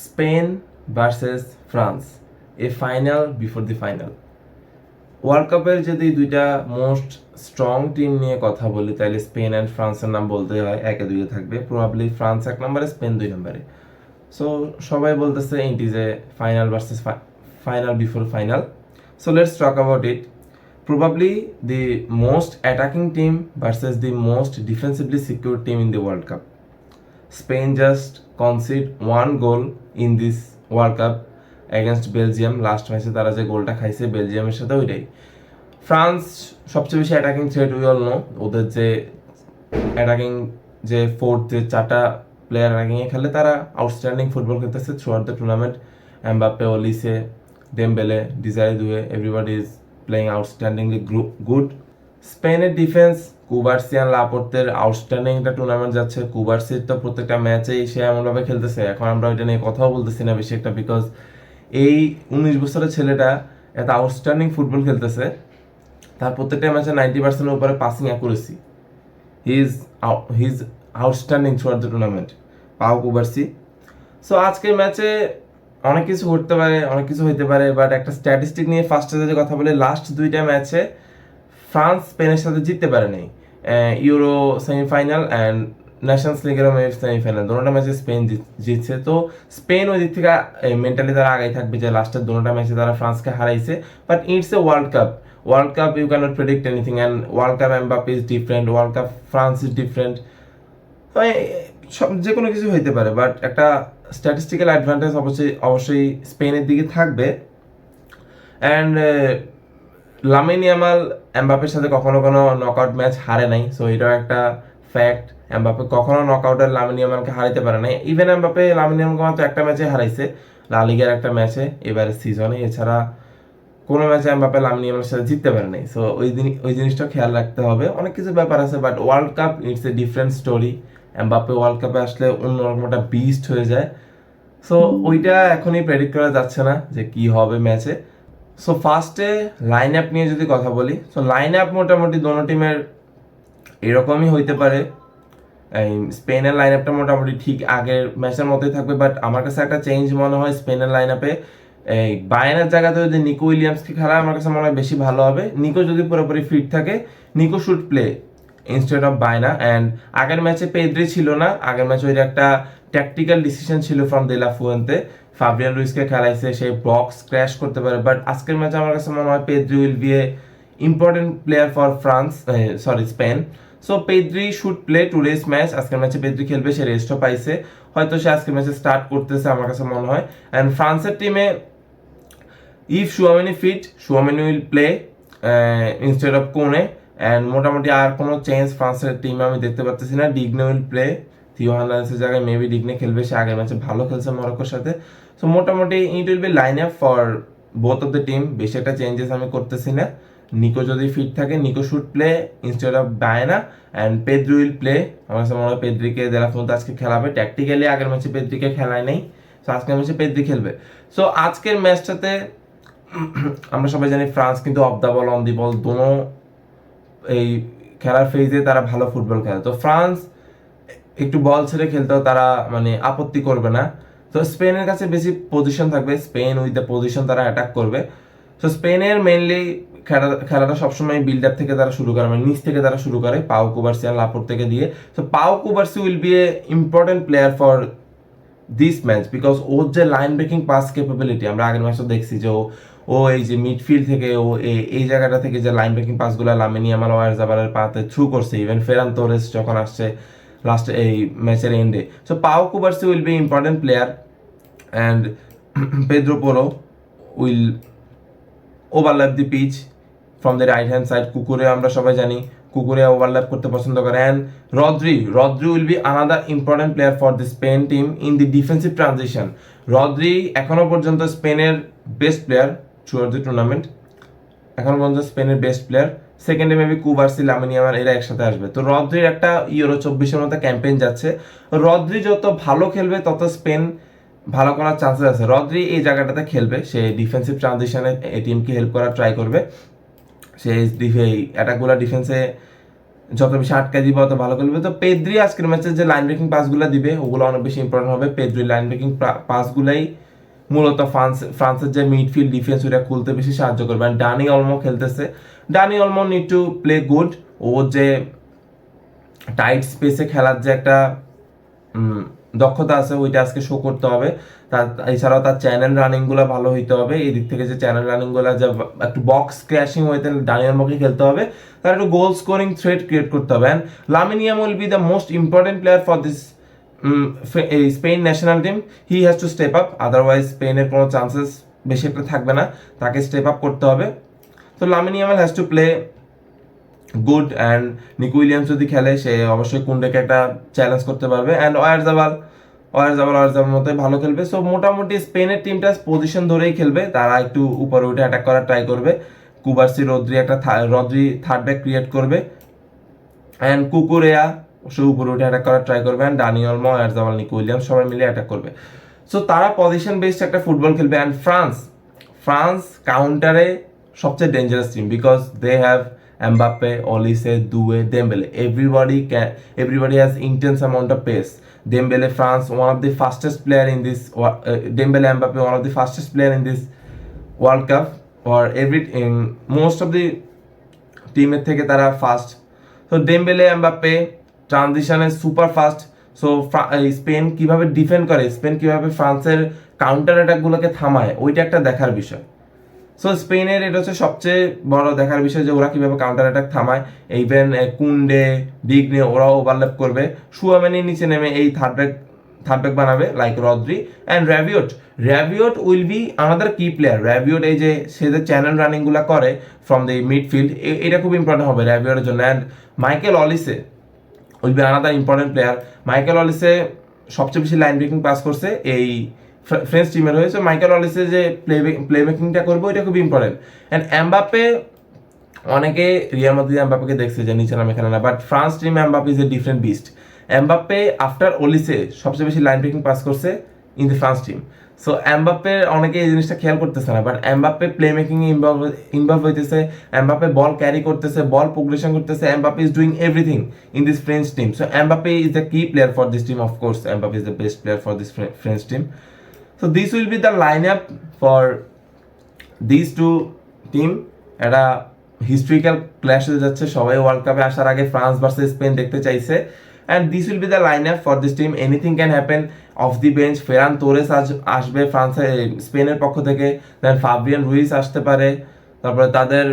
Spain versus France, A final before the final. World কাপের যদি দুইটা মোস্ট স্ট্রং টিম নিয়ে কথা বলি তাহলে স্পেন অ্যান্ড ফ্রান্সের নাম বলতে হয়, একে দুইয়ে থাকবে। প্রবাবলি ফ্রান্স 1 নম্বরে, স্পেন 2 নম্বরে। সো সবাই বলতেছে it is a final versus final before final. So let's talk about it. Probably the most attacking team versus the most defensively secure team in the World Cup. Spain just conceded 1 goal in this World Cup against Belgium. Last ম্যাচে তারা যে গোলটা খাইছে বেলজিয়ামের সাথে, ওইটাই। France সবচেয়ে বেশি attacking threat, we all know. ওদের যে অ্যাটাকিং যে ফোর্থ যে 4টা প্লেয়ার অ্যাটাকিংয়ে খেলে, তারা আউটস্ট্যান্ডিং ফুটবল খেলতেছে throughout the tournament. Mbappe, Olise, Dembele, Desire Doue, everybody is playing outstandingly good. স্পেনের ডিফেন্স, কুবার্সিয়ান লাপোর্তের আউটস্ট্যান্ডিং একটা টুর্নামেন্ট যাচ্ছে। কুবার্সির তো প্রত্যেকটা ম্যাচেই সে এমনভাবে খেলতেছে, এখন আমরা ওইটা নিয়ে কথাও বলতেছি না বেশি একটা, বিকজ এই 19 বছরের ছেলেটা এত আউটস্ট্যান্ডিং ফুটবল খেলতেছে। তার প্রত্যেকটা ম্যাচে 90% উপরে passing accuracy. He is outstanding through out the tournament, পাও কুবার্সি। সো আজকের ম্যাচে অনেক কিছু ঘটতে পারে, অনেক কিছু হইতে পারে, বাট একটা স্ট্যাটিস্টিক নিয়ে ফার্স্টে যদি কথা বলে, লাস্ট 2টা ম্যাচে ফ্রান্স স্পেনের সাথে জিততে পারে নাই। ইউরো সেমিফাইনাল অ্যান্ড ন্যাশনস লিগেরও সেমিফাইনাল, দুটোটা ম্যাচে স্পেন জিতছে। তো স্পেন ওই দিক থেকে মেন্টালি তারা আগে থাকবে যে লাস্টের দুটোটা ম্যাচে তারা ফ্রান্সকে হারাইছে। But it's a World Cup, World Cup you cannot predict anything, and World Cup Mbappe is different, World Cup France is different. সব যে কোনো কিছু হইতে পারে, বাট একটা স্ট্যাটিস্টিক্যাল অ্যাডভান্টেজ অবশ্যই স্পেনের দিকে থাকবে। অ্যান্ড লামিন ইয়ামাল এমবাপ্পের সাথে কখনো কোনো নকআউট ম্যাচ হারে নাই, সো এটাও একটা ফ্যাক্ট। এমবাপ্পে কখনো নকআউটের লামিন ইয়ামালকে হারাইতে পারে নাই। ইভেন এমবাপ্পে লামিন ইয়ামালকে মাত্র একটা ম্যাচে হারাইছে, লা লিগার একটা ম্যাচে এবারে সিজনে। এছাড়া কোনো ম্যাচে এমবাপ্পে লামিন ইয়ামালের সাথে জিততে পারে নাই। সো ওই জিনিসটা খেয়াল রাখতে হবে। অনেক কিছু ব্যাপার আছে, but world cup it's a different story. Mbappe world কাপে আসলে অন্যরকম একটা বিস্ট হয়ে যায়। সো ওইটা এখনই প্রেডিক্ট করা যাচ্ছে না যে কি হবে ম্যাচে। সো ফার্স্টে লাইন আপ নিয়ে যদি কথা বলি, সো লাইন আপ মোটামুটি দোনো টিমের এরকমই হইতে পারে। স্পেনের লাইন আপটা মোটামুটি ঠিক আগের ম্যাচের মতোই থাকবে, বাট আমার কাছে একটা চেঞ্জ মনে হয় স্পেনের লাইন আপে। এই বায়ানের জায়গাতে যদি নিকো উইলিয়ামসকে খেলা, আমার কাছে মনে হয় বেশি ভালো হবে। নিকো যদি পুরোপুরি ফিট থাকে, Nico should play instead of Baena. And আগের ম্যাচে পেদ্রি ছিল না, আগের ম্যাচে ওইটা একটা ট্যাকটিক্যাল ডিসিশন ছিল from de la Fuente. Fabien রুইসকে খেলাইছে, সেই বক্স ক্র্যাশ করতে পারে, বাট আজকের ম্যাচে আমার কাছে মনে হয় Pedri will be a important player for France, Spain. So Pedri should play today's match. আজকের ম্যাচে পেদ্রি খেলবে, সে রেস্টও পাইছে, হয়তো সে আজকের ম্যাচে স্টার্ট করতেছে আমার কাছে মনে হয়। অ্যান্ড ফ্রান্সের টিমে if Tchouaméni fit, Tchouaméni will play instead of Kone. And মোটামুটি আর কোনো চেঞ্জ ফ্রান্সের টিমে আমি দেখতে পাচ্ছি না। ডিগনে উইল প্লে, থিও হার্নান্দেসের জায়গায় মেবি ডিগনে খেলবে, সে আগের ম্যাচে ভালো খেলছে মরক্কোর সাথে। সো মোটামুটি it will be line up for both of the team, বেশি একটা চেঞ্জেস আমি করতেছি না। নিকো যদি ফিট থাকে, Nico should play instead of Baena, and Pedri will play. আমার কাছে মনে হয় পেদ্রিকে দে লা ফুয়েন্তে আজকে খেলাবে। ট্যাকটিক্যালি আগের ম্যাচে পেদ্রিকে খেলায় নাই, সো আজকের ম্যাচে পেদ্রি খেলবে। সো আজকের ম্যাচটাতে আমরা সবাই জানি ফ্রান্স কিন্তু off the ball, on the ball দোনো এই খেলার ফেজে তারা ভালো ফুটবল খেলে। তো ফ্রান্স একটু বল ছেড়ে খেলতেও তারা মানে আপত্তি করবে না। তো স্পেনের কাছে বেশি পজিশন থাকবে, স্পেন উইথ দ্য পজিশন তারা অ্যাটাক করবে। তো স্পেনের মেইনলি খেলাটা সবসময় বিল্ড আপ থেকে তারা শুরু করে, মানে নিচ থেকে তারা শুরু করে, পাও কুবার্সি আর লাপোর্ট থেকে দিয়ে। তো Pau Cubarsi will be a important player for this match, because ওর যে লাইন ব্রেকিং পাস ক্যাপাবিলিটি, আমরা আগের ম্যাচে দেখছি যে ও এই যে মিডফিল্ড থেকে ও এই জায়গাটা থেকে যে লাইন ব্রেকিং পাসগুলো লামিন ইয়ামাল ওয়ারজাবালের পাতে থ্রু করছে, ইভেন ফেরান তোরেস যখন আসছে লাস্ট এই ম্যাচের এন্ডে। So Pau Cubarsi will be important player, and Pedro Porro will overlap the pitch from the right hand side. কুকুরে আমরা সবাই জানি কুকুরে ওভারল্যাপ করতে পছন্দ করে। And Rodri will be another important player for the Spain team in the defensive transition. Rodri এখনো পর্যন্ত স্পেনের best player throughout the tournament, এখনো পর্যন্ত স্পেনের বেস্ট প্লেয়ার। সেকেন্ডে মেবি কুবার্সি, লামিন ইয়ামাল এরা একসাথে আসবে। তো রদ্রির একটা ইউরো 24-এর মতো ক্যাম্পেইন যাচ্ছে। রদ্রি যত ভালো খেলবে তত স্পেন ভালো করার চান্সেস আছে। রদ্রি এই জায়গাটাতে খেলবে, সে ডিফেন্সিভ ট্রানজিশনে এই টিমকে হেল্প করার ট্রাই করবে। সে এই অ্যাটাকগুলো ডিফেন্সে যত বেশি আটকা দিবে অত ভালো খেলবে। তো পেদ্রি আজকের ম্যাচে যে লাইন ব্রেকিং পাসগুলো দিবে ওগুলো অনেক বেশি ইম্পর্টেন্ট হবে। পেদ্রি লাইন ব্রেকিং পাসগুলাই মূলত ফ্রান্সের যে মিডফিল্ড ডিফেন্স ওটা খুলতে বেশি সাহায্য করবে। অ্যান্ড ডানি অলমো খেলতেছে, Dani Olmo need to play good. ও যে টাইট স্পেসে খেলার যে একটা দক্ষতা আছে ওইটা আজকে শো করতে হবে। এছাড়াও তার চ্যানেল রানিংগুলো ভালো হইতে হবে। এই দিক থেকে যে চ্যানেল রানিংগুলো যে একটু বক্স ক্র্যাশিং হইতে ডানিয়াল মকে খেলতে হবে, তার একটু গোল স্কোরিং থ্রেট ক্রিয়েট করতে হবে। And Lamine Yamal will be the most important player for this Spain national team. He has to step up, otherwise স্পেনের কোনো চান্সেস বেশি একটা থাকবে না, তাকে স্টেপ আপ করতে হবে। তো Lamine Yamal has to play good. And Nico Williams যদি খেলে সে অবশ্যই কুন্ডেকে একটা চ্যালেঞ্জ করতে পারবে। অ্যান্ড ওয়ারজাবাল মতোই ভালো খেলবে। সো মোটামুটি স্পেনের টিমটা পজিশন ধরেই খেলবে, তারা একটু উপরে উঠে অ্যাটাক করার ট্রাই করবে। Cubarsi Rodri third back create করবে, অ্যান্ড কুকুরেয়া সে উপরে উঠে অ্যাটাক করার ট্রাই করবে। And Dani Olmo, Oyarzabal, Nico Williams সবাই মিলে অ্যাটাক করবে। সো তারা পজিশন বেসড একটা ফুটবল খেলবে। অ্যান্ড ফ্রান্স কাউন্টারে সবচেয়ে dangerous team, because they have Mbappe, Olise, Doué, Dembele. Everybody has intense amount of pace. Dembele, France, one of the fastest player in this. Dembele, Mbappe, one of the fastest player in this World Cup. Or most of the টিমের থেকে তারা fast. তো Dembele, Mbappe ট্রানজিশনে super fast. So Spain কিভাবে defend করে, Spain কিভাবে ফ্রান্সের counter অ্যাটাকগুলোকে থামায়, ওইটা একটা দেখার বিষয়। সো স্পেনের এটা হচ্ছে সবচেয়ে বড় দেখার বিষয় যে ওরা কিভাবে কাউন্টার অ্যাটাক থামায়। ইভেন কুন্ডে, ডিগনে ওরাও ওভারল্যাপ করবে। সুয়ামেনি নিচে নেমে এই থার্ড ব্যাক বানাবে like Rodri. And Rabiot will be another key player. Rabiot এই যে সে যে চ্যানেল রানিংগুলো করে ফ্রম দ্য মিডফিল্ড, এটা খুব ইম্পর্টেন্ট হবে র্যাভিওটের জন্য। And Michael অলিসে will be another important player. Michael অলিসে সবচেয়ে বেশি লাইন ব্রেকিং পাস করছে এই ফ্রেঞ্চ টিমের হয়েছে। মাইকেল অলিসে যে প্লে মেকিংটা করবে ওইটা খুব ইম্পর্টেন্ট। অ্যান্ড এমবাপ্পে, অনেকে রিয়াল মাদ্রিদ এমবাপ্পেকে দেখছে যে নিচে নামে খেলে না, but France team Mbappe is a different beast. Mbappe after Olise সবচেয়ে বেশি লাইন ব্রেকিং পাস করছে in the France team. So এমবাপ্পের অনেকে এই জিনিসটা খেয়াল করতেছে না, but Mbappe play making A involve হইতেছে, এমবাপ্পে বল ক্যারি করতেছে, বল প্রোগ্রেশন করতেছে। Mbappe is doing everything in this French team. So Mbappe is the কি player for this team. Of course Mbappe is the best player for this French team. So this will be the lineup for these two team. একটা historical clash হতে যাচ্ছে, সবাই world কাপে আসার আগে France versus Spain দেখতে চাইছে। And this will be the line-up for this team. Anything can happen of the bench. Ferran Torres আসবে স্পেনের পক্ষ থেকে, দেন ফাবিয়ান রুইস আসতে পারে। তারপরে তাদের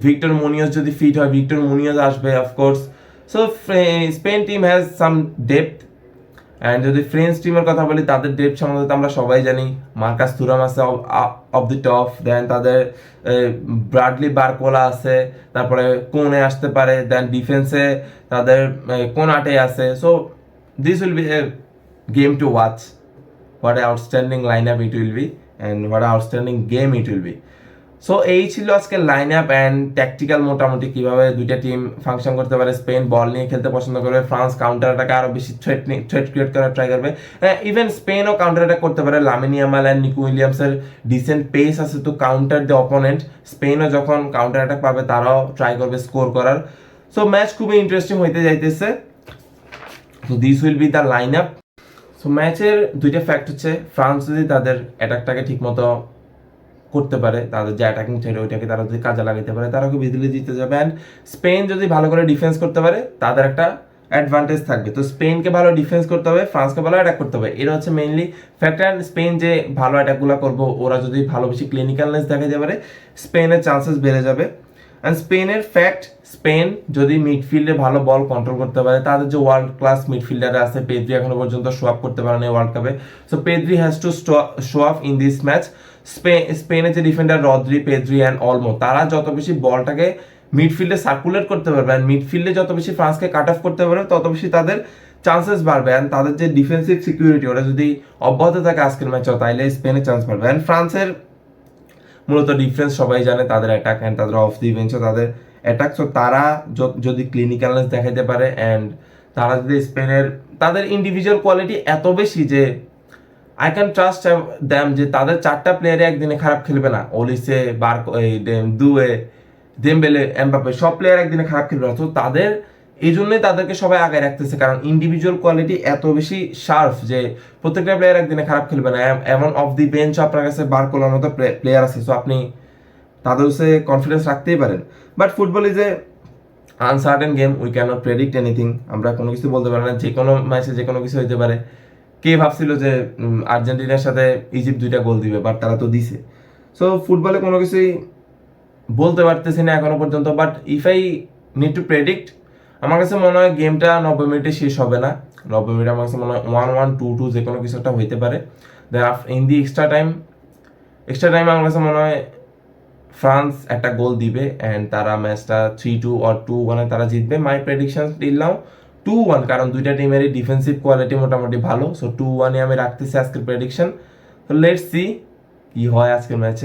ভিক্টর মুনিয়স যদি ফিট হয়, ভিক্টর মুনিয়স আসবে of course. So Spain team has some depth. And যদি ফ্রেঞ্চ টিমের কথা বলি, তাদের ডেপথ সম্বন্ধে আমরা সবাই জানি। মার্কাস থুরাম আছে অফ দি টপ, দেন তাদের ব্রাডলি বারকোলা আছে, তারপরে কোনে আসতে পারে, দেন ডিফেন্সে তাদের কোনাটে আছে। So this will be A game to watch. What a outstanding line up it will be, and what a outstanding game it will be. So এই ছিল আজকে লাইন আপ অ্যান্ড ট্যাকটিক্যাল মোটামুটি কিভাবে দুইটা টিম ফাংশন করতে পারে। Spain বল নিয়ে খেলতে পছন্দ করবে, ফ্রান্স কাউন্টার অ্যাটাকে আরো বেশি থ্রেট ক্রিয়েট করার ট্রাই করবে। ইভেন স্পেনও কাউন্টার অ্যাটাক করতে পারে। লামিন ইয়ামাল অ্যান্ড নিকো উইলিয়ামসের ডিসেন্ট পেস আছে টু কাউন্টার দ্য অপোনেন্ট। স্পেনও যখন কাউন্টার অ্যাটাক পাবে তারাও ট্রাই করবে স্কোর করার। সো ম্যাচ খুবই ইন্টারেস্টিং হইতে যাইতেছে। So this will be the line up. So ম্যাচের দুইটা ফ্যাক্ট হচ্ছে, ফ্রান্স যদি তাদের অ্যাটাকটাকে ঠিকমতো করতে পারে, তাদের যে অ্যাটাকিং সাইড ওইটাকে তারা যদি কাজে লাগাতে পারে, তারা খুব ইজিলি জিতে যাবে। অ্যান্ড স্পেন যদি ভালো করে ডিফেন্স করতে পারে, তাদের একটা অ্যাডভান্টেজ থাকবে। তো স্পেনকে ভালো ডিফেন্স করতে হবে, ফ্রান্সকে ভালো অ্যাটাক করতে হবে, এটা হচ্ছে মেইনলি ফ্যাক্টর। অ্যান্ড স্পেন যে ভালো অ্যাটাকগুলো করবো, ওরা যদি ভালো বেশি ক্লিনিক্যালনেস দেখাতে পারে, স্পেনের চান্সেস বেড়ে যাবে। অ্যান্ড স্পেনের ফ্যাক্ট, স্পেন যদি মিডফিল্ডে ভালো বল কন্ট্রোল করতে পারে, তাদের যে ওয়ার্ল্ড ক্লাস মিডফিল্ডার আছে, পেদ্রি এখনো পর্যন্ত শো আপ করতে পারে না ওয়ার্ল্ড কাপে। So Pedri has to show up in this match. স্পেনের যে defender Rodri, Pedri and Olmo, তারা যত বেশি বলটাকে মিডফিল্ডে সার্কুলেট করতে পারবে, অ্যান্ড মিডফিল্ডে যত বেশি ফ্রান্সকে কাট অফ করতে পারবে, তত বেশি তাদের চান্সেস বাড়বে। অ্যান্ড তাদের যে ডিফেন্সিভ সিকিউরিটি ওটা যদি অব্যাহত থাকে আজকের ম্যাচেও, তাইলে স্পেনের চান্স বাড়বে। অ্যান্ড ফ্রান্সের মূলত ডিফেন্স সবাই জানে, তাদের অ্যাটাক অ্যান্ড তাদের অফ দি বেঞ্চও তাদের অ্যাটাক। সো তারা যদি ক্লিনিক্যালনেস দেখাইতে পারে, অ্যান্ড তারা যদি স্পেনের তাদের ইন্ডিভিজুয়াল কোয়ালিটি এত বেশি যে আই ক্যান ট্রাস্ট দ্যাম, যে তাদের চারটা প্লেয়ারে একদিনে খারাপ খেলবে না। ওলিসে, দুয়ে, দেমবেলে, এমবাপ্পে সব প্লেয়ার একদিনে খারাপ খেলবে না। তো তাদের এই জন্যই তাদেরকে সবাই আগে রাখতেছে, কারণ ইন্ডিভিজুয়াল কোয়ালিটি এত বেশি শার্প যে প্রত্যেকটা প্লেয়ার একদিনে খারাপ খেলবে না। এমন অফ দি বেঞ্চ আপনার কাছে বার করার মতো প্লেয়ার আছে, সো আপনি তাদের কাছে কনফিডেন্স রাখতেই পারেন। But football is a uncertain game, we cannot predict anything. আমরা কোনো কিছু বলতে পারি না, যে কোনো ম্যাচে যে কোনো কিছু হতে পারে। কে ভাবছিল যে আর্জেন্টিনার সাথে ইজিপ্ট 2টা গোল দিবে, বাট তারা তো দিছে। সো ফুটবলে কোনো কিছুই বলতে পারতেছি না এখনো পর্যন্ত। But if I need to predict, আমার কাছে মনে হয় গেমটা 90 মিনিটে শেষ হবে না। 90 মিনিট আমার কাছে মনে হয় 1-1, 2-2 যে কোনো কিছু একটা হইতে পারে। দেন ইন দি এক্সট্রা টাইম আমার কাছে মনে হয় ফ্রান্স একটা গোল দিবে অ্যান্ড তারা ম্যাচটা 3-2 অর 2-1 তারা জিতবে। মাই প্রেডিকশন টিল নাও 2-1, কারণ দুইটা টিমেরই ডিফেন্সিভ কোয়ালিটি মোটামুটি ভালো। সো 2-1 আমি রাখতেছি আজকের প্রেডিকশন। তো লেটস সি কি হয় আজকের ম্যাচে।